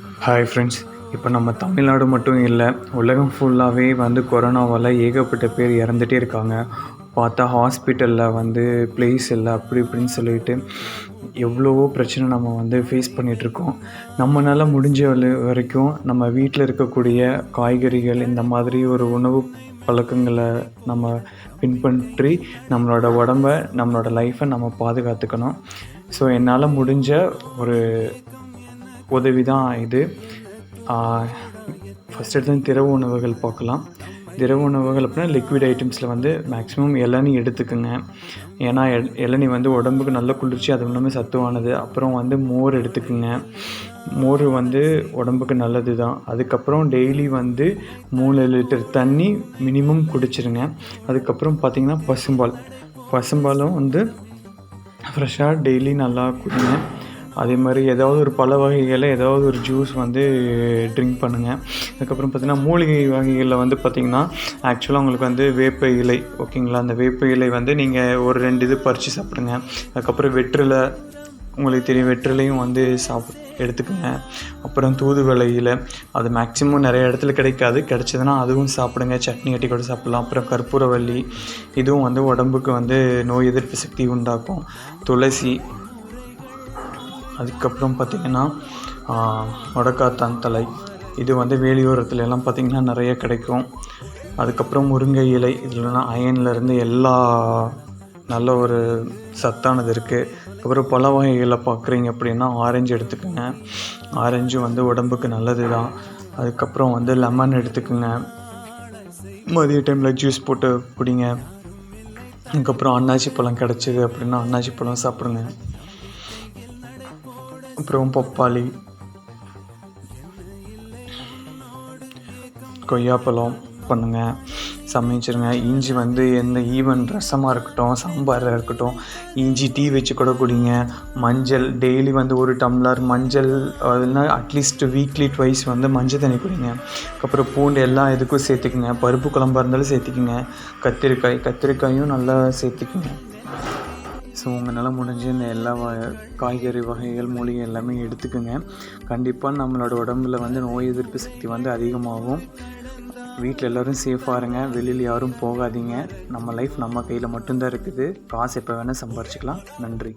Hi friends. இப்போ நம்ம தமிழ்நாடு மட்டும் இல்லை, உலகம் ஃபுல்லாகவே வந்து கொரோனாவால் ஏகப்பட்ட பேர் இறந்துட்டே இருக்காங்க. பார்த்தா ஹாஸ்பிட்டலில் வந்து ப்ளேஸ் இல்லை, அப்படி இப்படின்னு சொல்லிட்டு எவ்வளவோ பிரச்சனை நம்ம வந்து ஃபேஸ் பண்ணிகிட்ருக்கோம். நம்மளால் முடிஞ்ச வரைக்கும் நம்ம வீட்டில் இருக்கக்கூடிய காய்கறிகள், இந்த மாதிரி ஒரு உணவு பழக்கங்களை நம்ம பின்பற்றி நம்மளோட உடம்ப, நம்மளோட லைஃப்பை நம்ம பாதுகாத்துக்கணும். ஸோ என்னால் முடிஞ்ச ஒரு உதவி தான் இது. ஃபஸ்ட் எடுத்து திரவ உணவுகள் பார்க்கலாம். திரவ உணவுகள் அப்படின்னா லிக்விட் ஐட்டம்ஸில் வந்து மேக்ஸிமம் இளநீ எடுத்துக்கோங்க. ஏன்னா இளநீ வந்து உடம்புக்கு நல்ல குளிர்ச்சி, அது எல்லாமே சத்துவானது. அப்புறம் வந்து மோர் எடுத்துக்கோங்க. மோர் வந்து உடம்புக்கு நல்லது தான். அதுக்கப்புறம் டெய்லி வந்து 3 லிட்டர் தண்ணி மினிமம் குடிச்சிருங்க. அதுக்கப்புறம் பார்த்திங்கன்னா பசும்பாலும் வந்து ஃப்ரெஷ்ஷாக டெய்லி நல்லா குடிங்க. அதே மாதிரி ஏதாவது ஒரு பழ வகைகளில் ஏதாவது ஒரு ஜூஸ் வந்து ட்ரிங்க் பண்ணுங்கள். அதுக்கப்புறம் பார்த்திங்கன்னா மூலிகை வகைகளில் வந்து பார்த்திங்கன்னா ஆக்சுவலாக உங்களுக்கு வந்து வேப்ப இலை, ஓகேங்களா? அந்த வேப்ப இலை வந்து நீங்கள் ஒரு 2 இது பறித்து சாப்பிடுங்க. அதுக்கப்புறம் வெற்றிலை, உங்களுக்கு தெரியும், வெற்றிலையும் வந்து எடுத்துக்கோங்க. அப்புறம் தூதுவளை இலை, அது மேக்ஸிமம் நிறைய இடத்துல கிடைக்காது, கிடைச்சதுன்னா அதுவும் சாப்பிடுங்க, சட்னி கட்டி கூட சாப்பிட்லாம். அப்புறம் கற்பூரவள்ளி, இதுவும் வந்து உடம்புக்கு வந்து நோய் எதிர்ப்பு சக்தி உண்டாக்கும். துளசி, அதுக்கப்புறம் பார்த்திங்கன்னா முடக்காத்தான் தழை, இது வந்து வேலியோரத்துல எல்லாம் பார்த்திங்கன்னா நிறைய கிடைக்கும். அதுக்கப்புறம் முருங்கை இலை, இதுலலாம் அயன்லேருந்து எல்லா நல்ல ஒரு சத்தானது இருக்குது. அதுக்கப்புறம் பழ வகைகளை பார்க்குறீங்க அப்படின்னா ஆரஞ்சு எடுத்துக்கோங்க. ஆரஞ்சு வந்து உடம்புக்கு நல்லது தான். அதுக்கப்புறம் வந்து லெமன் எடுத்துக்கோங்க, மதிய டைமில் ஜூஸ் போட்டு குடிங்க. அதுக்கப்புறம் அன்னாசி பழம் கிடச்சிது அப்படின்னா அன்னாசி பழம் சாப்பிடுங்க. அப்புறம் பப்பாளி, கொய்யாப்பழம் பண்ணுங்கள், சமைச்சிருங்க. இஞ்சி வந்து எந்த ஈவன் ரசமாக இருக்கட்டும், சாம்பாராக இருக்கட்டும், இஞ்சி டீ வச்சு கூட குடிங்க. மஞ்சள் டெய்லி வந்து 1 டம்ளர் மஞ்சள், அதுனா அட்லீஸ்ட் வீக்லி ட்வைஸ் வந்து மஞ்சள் தண்ணி குடிங்க. அதுக்கப்புறம் பூண்டு எல்லா இதுக்கும் சேர்த்துக்குங்க. பருப்பு குழம்பா இருந்தாலும் சேர்த்துக்குங்க. கத்திரிக்காயும் நல்லா சேர்த்துக்குங்க. ஸோ உங்களால் முடிஞ்ச இந்த எல்லா காய்கறி வகைகள், மூலிகை எல்லாமே எடுத்துக்கோங்க. கண்டிப்பாக நம்மளோட உடம்புல வந்து நோய் எதிர்ப்பு சக்தி வந்து அதிகமாகும். வீட்டில் எல்லோரும் சேஃபாக இருங்க, வெளியில் யாரும் போகாதீங்க. நம்ம லைஃப் நம்ம கையில் மட்டும்தான் இருக்குது. காசு எப்போ வேணால் சம்பாரிச்சிக்கலாம். நன்றி.